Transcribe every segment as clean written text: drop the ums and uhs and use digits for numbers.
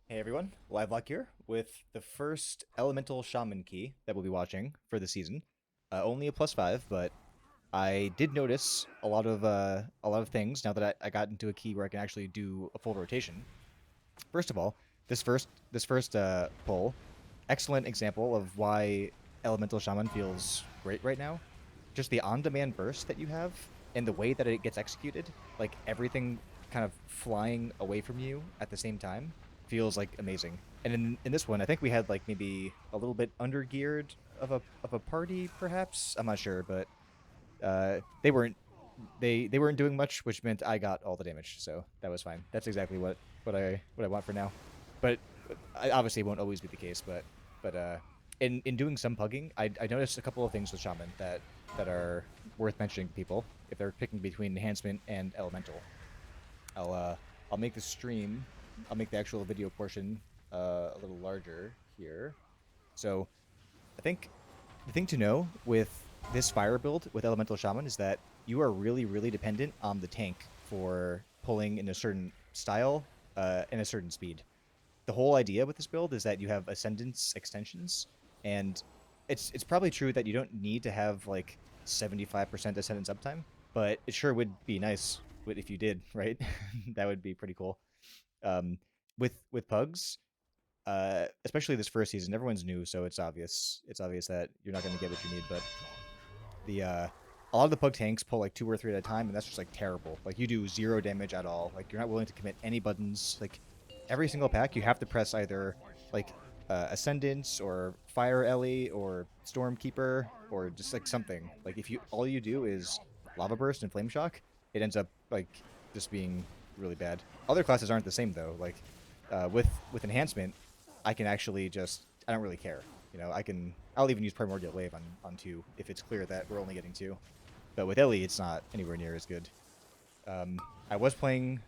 Hey everyone, Livelock here with the first Elemental Shaman key that we'll be watching for the season. Only a +5, but I did notice a lot of things now that I got into a key where I can actually do a full rotation. First of all, this first pull, excellent example of why Elemental Shaman feels great right now. Just the on-demand burst that you have and the way that it gets executed, like everything kind of flying away from you at the same time, feels like amazing. And in this one, I think we had like maybe a little bit under geared of a party, perhaps. I'm not sure, but they weren't doing much, which meant I got all the damage, so that was fine. That's exactly what I want for now. But I obviously won't always be the case. But in doing some pugging, I noticed a couple of things with Shaman that are worth mentioning to people if they're picking between enhancement and elemental. I'll uh I'll make the stream. I'll make the actual video portion a little larger here. So I think the thing to know with this fire build with Elemental Shaman is that you are really, really dependent on the tank for pulling in a certain style and a certain speed. The whole idea with this build is that you have Ascendance extensions, and it's probably true that you don't need to have like 75% Ascendance uptime, but it sure would be nice if you did, right? That would be pretty cool. Um, with pugs, especially this first season, everyone's new, so it's obvious. It's obvious that you're not going to get what you need. But the a lot of the pug tanks pull like two or three at a time, and that's just like terrible. Like you do zero damage at all. Like you're not willing to commit any buttons. Like every single pack, you have to press either like Ascendance or Fire Ellie or Stormkeeper or just like something. Like if you all you do is Lava Burst and Flame Shock, it ends up like just being really bad. Other classes aren't the same though. Like with enhancement, I can actually just I don't really care. I'll even use Primordial Wave on two if it's clear that we're only getting two. But with Ellie, it's not anywhere near as good. I was playing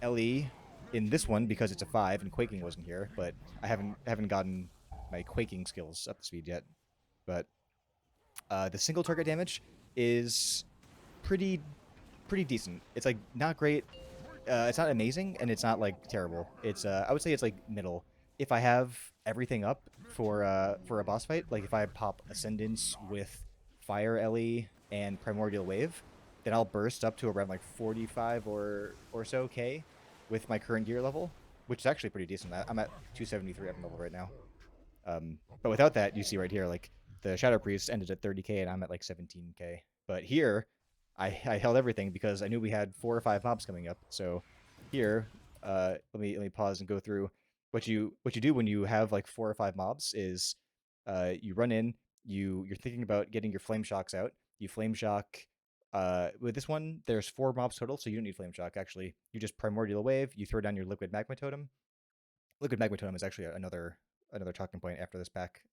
Ellie in this one because it's a 5 and Quaking wasn't here, but I haven't gotten my Quaking skills up to speed yet. But the single target damage is pretty pretty decent. It's like not great. It's not amazing and it's not like terrible. It's I would say it's like middle. If I have everything up for a boss fight, like if I pop Ascendance with Fire Ellie and Primordial Wave, then I'll burst up to around like 45 or so K with my current gear level, which is actually pretty decent. I'm at 273 item level right now. But without that, you see right here, like the Shadow Priest ended at 30K and I'm at like 17K. But here, I held everything because I knew we had 4 or 5 mobs coming up. So here, let me pause and go through what you do when you have like 4 or 5 mobs is you run in, you're thinking about getting your flame shocks out. You flame shock. With this one, there's 4 mobs total, so you don't need flame shock. Actually, you just primordial wave. You throw down your liquid magma totem. Liquid Magma Totem is actually another talking point after this pack.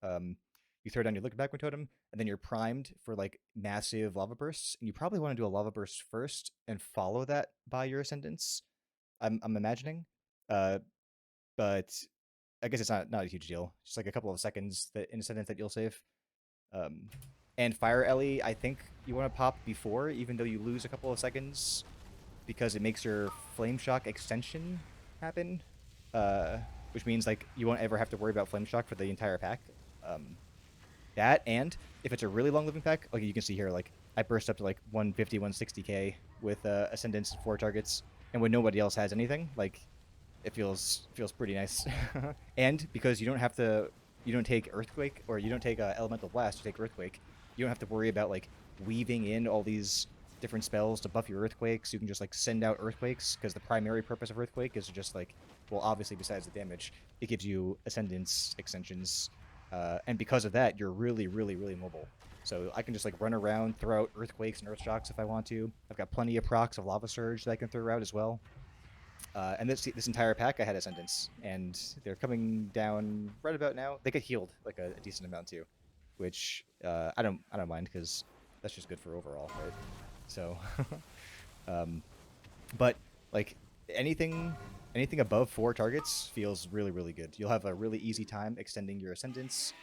You throw down your Liquid Magma Totem, and then you're primed for like massive lava bursts. And you probably want to do a lava burst first and follow that by your Ascendance. I'm imagining, uh, but I guess it's not a huge deal. Just like a couple of seconds that in Ascendance that you'll save. Um, and Fire Ellie, I think you want to pop before, even though you lose a couple of seconds because it makes your Flame Shock extension happen, uh, which means like you won't ever have to worry about Flame Shock for the entire pack. Um, that and if it's a really long living pack, like you can see here, like I burst up to like 150, 160k with Ascendance and 4 targets, and when nobody else has anything, like it feels pretty nice. And because you don't take Earthquake or you don't take Elemental Blast, you take Earthquake. You don't have to worry about like weaving in all these different spells to buff your Earthquakes. You can just like send out Earthquakes because the primary purpose of Earthquake is just like, well, obviously besides the damage, it gives you Ascendance extensions, and because of that, you're really, really, really mobile. So I can just like run around, throw out Earthquakes and Earth Shocks if I want to. I've got plenty of procs of Lava Surge that I can throw out as well. And this entire pack, I had Ascendance, and they're coming down right about now. They get healed like a decent amount too, which I don't mind because that's just good for overall, right? So, um, but like anything anything above 4 targets feels really really good. You'll have a really easy time extending your Ascendance.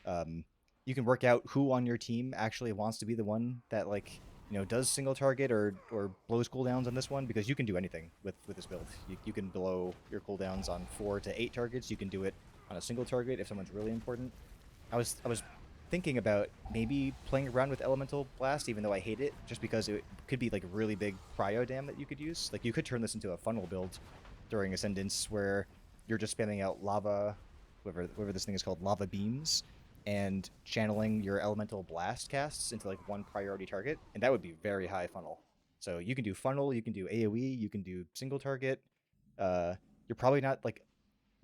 Um, you can work out who on your team actually wants to be the one that like does single target or blows cooldowns on this one, because you can do anything with this build. You can blow your cooldowns on 4 to 8 targets. You can do it on a single target if someone's really important. I was thinking about maybe playing around with Elemental Blast, even though I hate it, just because it could be like really big cryo dam that you could use. Like you could turn this into a funnel build during Ascendance where you're just spamming out lava, whatever this thing is called, lava beams, and channeling your Elemental Blast casts into like one priority target, and that would be very high funnel. So you can do funnel, you can do AoE, you can do single target. Uh, you're probably not like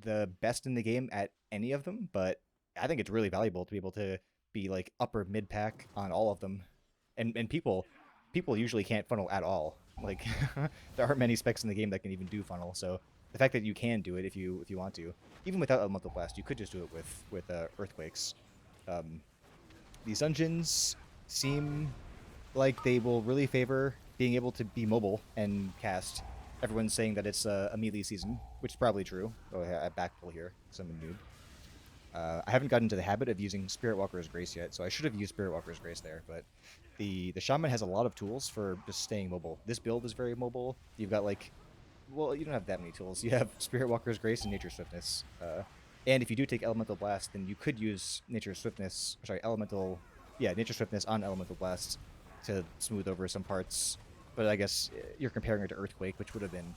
the best in the game at any of them, but I think it's really valuable to be able to be like upper mid pack on all of them. And people usually can't funnel at all. Like there aren't many specs in the game that can even do funnel. So the fact that you can do it if you want to, even without Elemental Blast, you could just do it with Earthquakes. Um, these dungeons seem like they will really favor being able to be mobile and cast. Everyone's saying that it's a melee season, which is probably true. Oh, yeah, I backpull here because I'm a noob. I haven't gotten into the habit of using Spirit Walker's Grace yet, so I should have used Spirit Walker's Grace there. But the Shaman has a lot of tools for just staying mobile. This build is very mobile. You've got like, well, you don't have that many tools. You have Spirit Walker's Grace and Nature Swiftness. And if you do take Elemental Blast, then you could use Nature Swiftness. Sorry, Nature Swiftness on Elemental Blast to smooth over some parts. But I guess you're comparing it to Earthquake, which would have been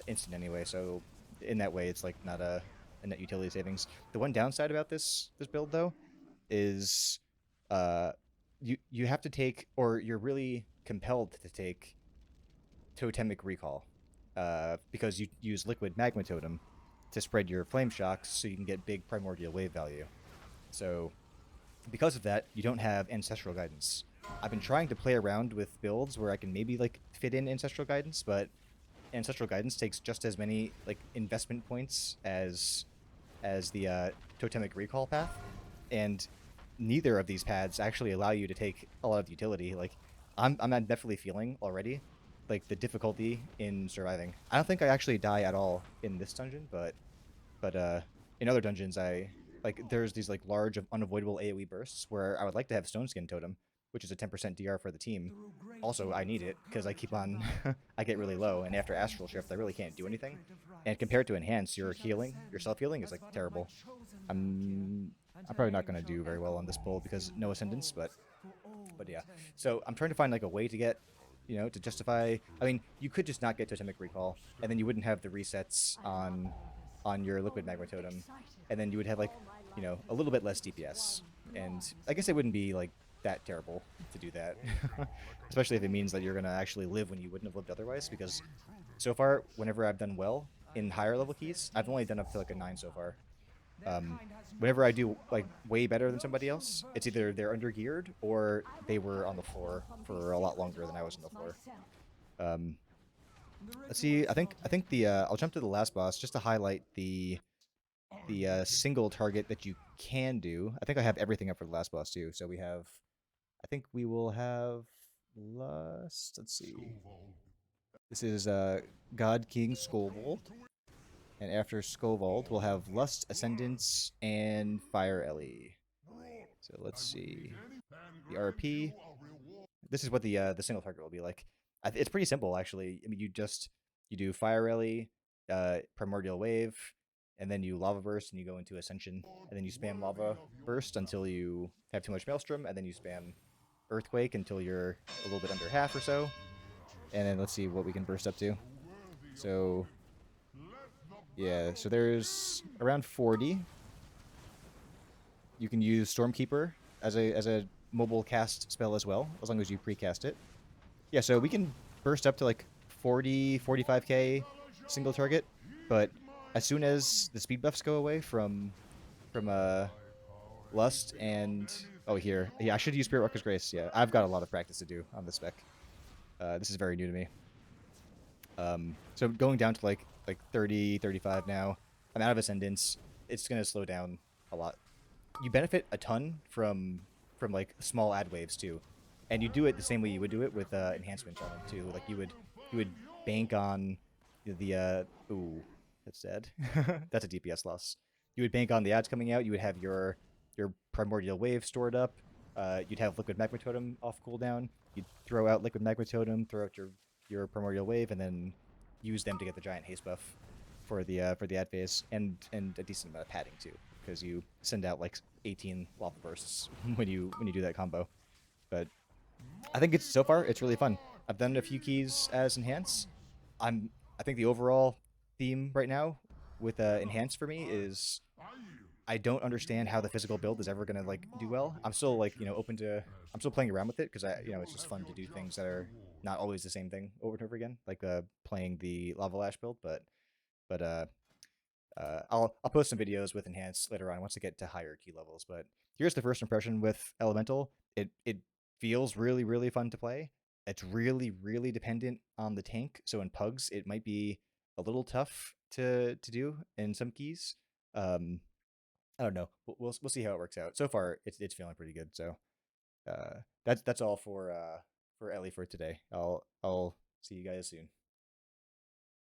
instant anyway. So in that way, it's like not a net utility savings. The one downside about this build though is uh, you have to take, or you're really compelled to take Totemic Recall, because you use Liquid Magma Totem to spread your Flame Shocks so you can get big Primordial Wave value. So because of that, you don't have Ancestral Guidance. I've been trying to play around with builds where I can maybe like fit in Ancestral Guidance, but Ancestral Guidance takes just as many like investment points as the Totemic Recall path, and neither of these paths actually allow you to take a lot of utility. Like I'm definitely feeling already like the difficulty in surviving. I don't think I actually die at all in this dungeon, but in other dungeons I like there's these like large unavoidable AoE bursts where I would like to have Stone Skin Totem, which is a 10% DR for the team. Also, I need it because I keep on I get really low, and after Astral Shift I really can't do anything. And compared to Enhance, your healing, your self healing is like terrible. I'm probably not gonna do very well on this pull because no Ascendance, but yeah. So I'm trying to find like a way to get, to justify. I mean, you could just not get Totemic Recall, and then you wouldn't have the resets on your Liquid Magma Totem, and then you would have like, a little bit less DPS. And I guess it wouldn't be like that terrible to do that, especially if it means that you're gonna actually live when you wouldn't have lived otherwise. Because so far, whenever I've done well in higher level keys, I've only done up to like a 9 so far. Whenever I do like way better than somebody else, it's either they're under geared or they were on the floor for a lot longer than I was on the floor. Um, let's see. I think the I'll jump to the last boss just to highlight the single target that you can do. I think I have everything up for the last boss too. So we have, I think we will have lust. Let's see. This is God King Skovald. And after Skovald, we'll have Lust, Ascendance, and Fire Ellie. So let's see. The RP. This is what the single target will be like. It's pretty simple actually. I mean, you do Fire Ellie, Primordial Wave, and then you Lava Burst, and you go into Ascension, and then you spam Lava Burst until you have too much Maelstrom, and then you spam Earthquake until you're a little bit under half or so, and then let's see what we can burst up to. So yeah, so there's around 40. You can use Stormkeeper as a mobile cast spell as well, as long as you precast it. Yeah, so we can burst up to like 40, 45k single target, but as soon as the speed buffs go away from Lust and here. Yeah, I should use Spirit Walker's Grace. Yeah, I've got a lot of practice to do on this spec. This is very new to me. So going down to like 30, 35 now. I'm out of Ascendance. It's gonna slow down a lot. You benefit a ton from like small ad waves too, and you do it the same way you would do it with enhancement on them too. Like you would bank on ooh, that's dead. That's a DPS loss. You would bank on the ads coming out. You would have your primordial wave stored up. you'd have Liquid Magma Totem off cooldown. You'd throw out Liquid Magma Totem, throw out your Primordial Wave, and then use them to get the giant haste buff for the ad phase, and a decent amount of padding too, because you send out like 18 lava bursts when you do that combo. But I think it's so far it's really fun. I've done a few keys as enhance. I think the overall theme right now with enhance for me is I don't understand how the physical build is ever gonna like do well. I'm still like open to I'm still playing around with it because I it's just fun to do things that are not always the same thing over and over again, like playing the lava lash build. But I'll post some videos with enhance later on once I get to higher key levels. But here's the first impression with elemental. It feels really fun to play. It's really dependent on the tank. So in pugs, it might be a little tough to do in some keys. Um, I don't know. We'll see how it works out. So far, it's feeling pretty good. So that's all for Ellie for today. I'll see you guys soon.